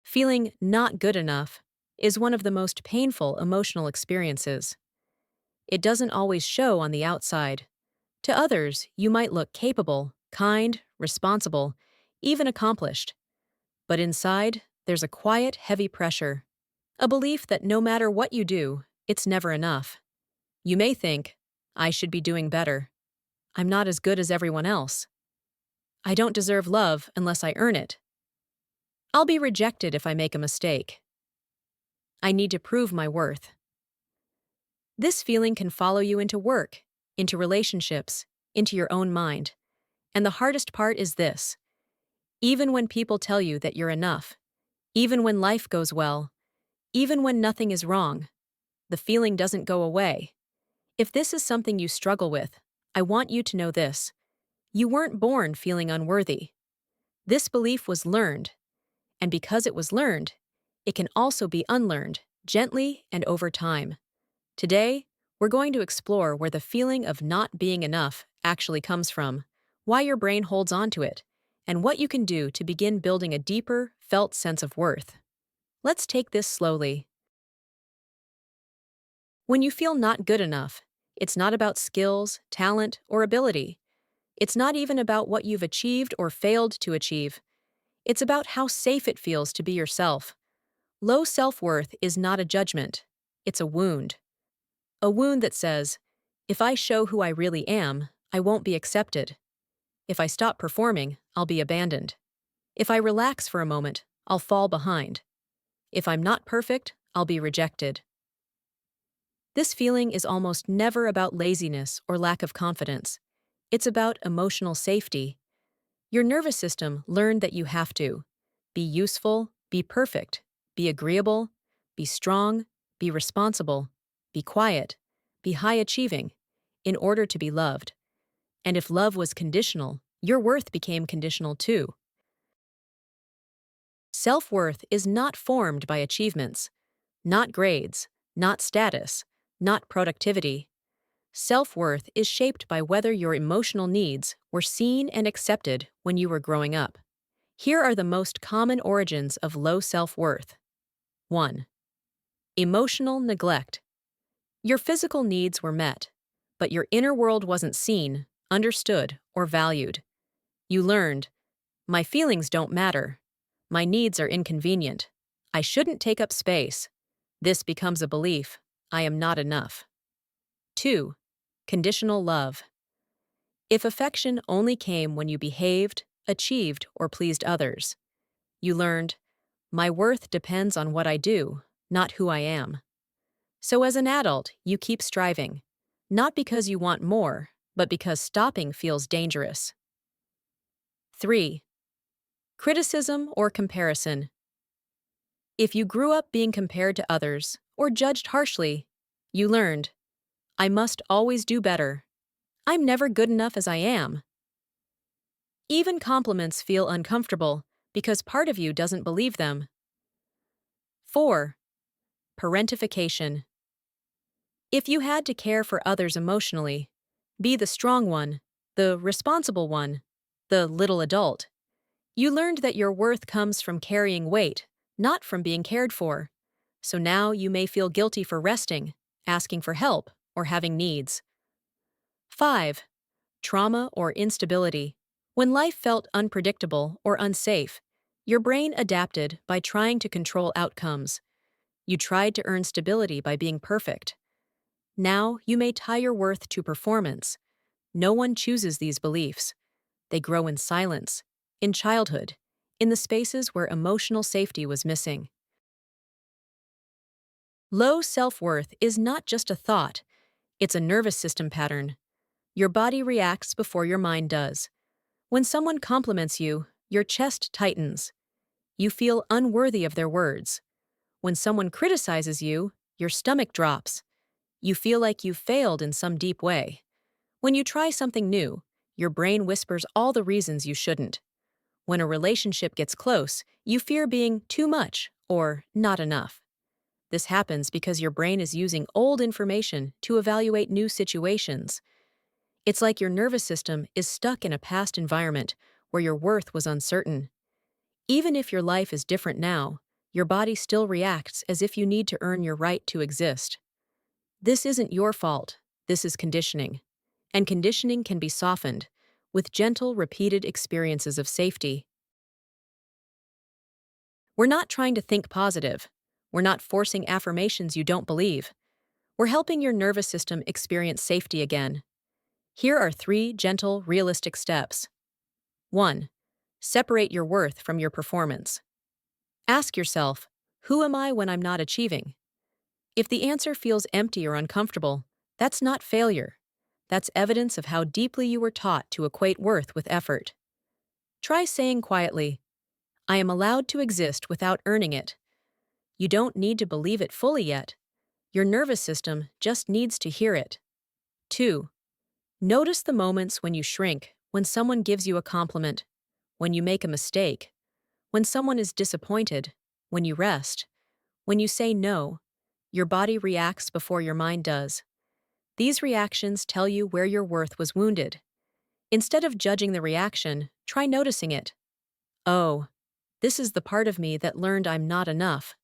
Feeling not good enough is one of the most painful emotional experiences. It doesn't always show on the outside. To others, you might look capable, kind, responsible, even accomplished. But inside, there's a quiet, heavy pressure, a belief that no matter what you do, it's never enough. You may think, I should be doing better. I'm not as good as everyone else. I don't deserve love unless I earn it. I'll be rejected if I make a mistake. I need to prove my worth. This feeling can follow you into work, into relationships, into your own mind. And the hardest part is this. Even when people tell you that you're enough, even when life goes well, even when nothing is wrong, the feeling doesn't go away. If this is something you struggle with, I want you to know this. You weren't born feeling unworthy. This belief was learned, and because it was learned, it can also be unlearned, gently and over time. Today, we're going to explore where the feeling of not being enough actually comes from, why your brain holds on to it, and what you can do to begin building a deeper, felt sense of worth. Let's take this slowly. When you feel not good enough, it's not about skills, talent, or ability. It's not even about what you've achieved or failed to achieve. It's about how safe it feels to be yourself. Low self-worth is not a judgment. It's a wound. A wound that says, if I show who I really am, I won't be accepted. If I stop performing, I'll be abandoned. If I relax for a moment, I'll fall behind. If I'm not perfect, I'll be rejected. This feeling is almost never about laziness or lack of confidence. It's about emotional safety. Your nervous system learned that you have to be useful, be perfect, be agreeable, be strong, be responsible, be quiet, be high-achieving, in order to be loved. And if love was conditional, your worth became conditional too. Self-worth is not formed by achievements, not grades, not status, not productivity. Self-worth is shaped by whether your emotional needs were seen and accepted when you were growing up. Here are the most common origins of low self-worth. 1. Emotional neglect. Your physical needs were met, but your inner world wasn't seen, understood, or valued. You learned, my feelings don't matter. My needs are inconvenient. I shouldn't take up space. This becomes a belief, I am not enough. 2. Conditional love. If affection only came when you behaved, achieved, or pleased others, you learned, my worth depends on what I do, not who I am. So as an adult, you keep striving, not because you want more, but because stopping feels dangerous. 3. Criticism or comparison. If you grew up being compared to others or judged harshly, you learned, I must always do better. I'm never good enough as I am. Even compliments feel uncomfortable because part of you doesn't believe them. 4. Parentification. If you had to care for others emotionally, be the strong one, the responsible one, the little adult, you learned that your worth comes from carrying weight, not from being cared for. So now you may feel guilty for resting, asking for help, or having needs. 5. Trauma or instability. When life felt unpredictable or unsafe, your brain adapted by trying to control outcomes. You tried to earn stability by being perfect. Now you may tie your worth to performance. No one chooses these beliefs. They grow in silence, in childhood, in the spaces where emotional safety was missing. Low self-worth is not just a thought, it's a nervous system pattern. Your body reacts before your mind does. When someone compliments you, your chest tightens. You feel unworthy of their words. When someone criticizes you, your stomach drops. You feel like you've failed in some deep way. When you try something new, your brain whispers all the reasons you shouldn't. When a relationship gets close, you fear being too much or not enough. This happens because your brain is using old information to evaluate new situations. It's like your nervous system is stuck in a past environment where your worth was uncertain. Even if your life is different now, Your body still reacts as if you need to earn your right to exist. This isn't your fault. This is conditioning. And conditioning can be softened with gentle, repeated experiences of safety. We're not trying to think positive. We're not forcing affirmations you don't believe. We're helping your nervous system experience safety again. Here are 3 gentle, realistic steps. 1. Separate your worth from your performance. Ask yourself, who am I when I'm not achieving? If the answer feels empty or uncomfortable, that's not failure. That's evidence of how deeply you were taught to equate worth with effort. Try saying quietly, I am allowed to exist without earning it. You don't need to believe it fully yet. Your nervous system just needs to hear it. 2. Notice the moments when you shrink, when someone gives you a compliment, when you make a mistake, when someone is disappointed, when you rest, when you say no. Your body reacts before your mind does. These reactions tell you where your worth was wounded. Instead of judging the reaction, try noticing it. Oh, this is the part of me that learned I'm not enough.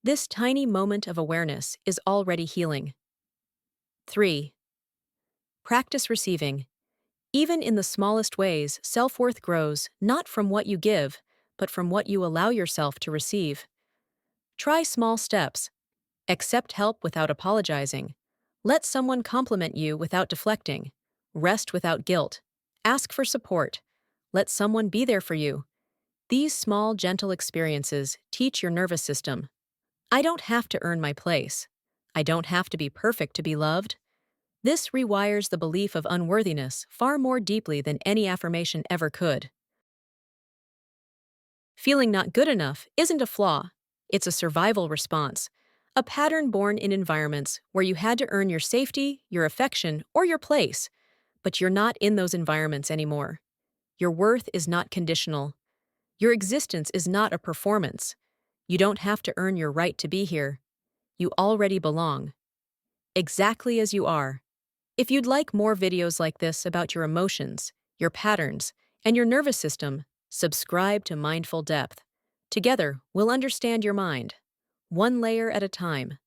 This tiny moment of awareness is already healing. 3. Practice receiving. Even in the smallest ways, self-worth grows not from what you give, but from what you allow yourself to receive. Try small steps. Accept help without apologizing. Let someone compliment you without deflecting. Rest without guilt. Ask for support. Let someone be there for you. These small, gentle experiences teach your nervous system. I don't have to earn my place. I don't have to be perfect to be loved. This rewires the belief of unworthiness far more deeply than any affirmation ever could. Feeling not good enough isn't a flaw. It's a survival response, a pattern born in environments where you had to earn your safety, your affection, or your place. But you're not in those environments anymore. Your worth is not conditional. Your existence is not a performance. You don't have to earn your right to be here. You already belong. Exactly as you are. If you'd like more videos like this about your emotions, your patterns, and your nervous system, subscribe to Mindful Depth. Together, we'll understand your mind, one layer at a time.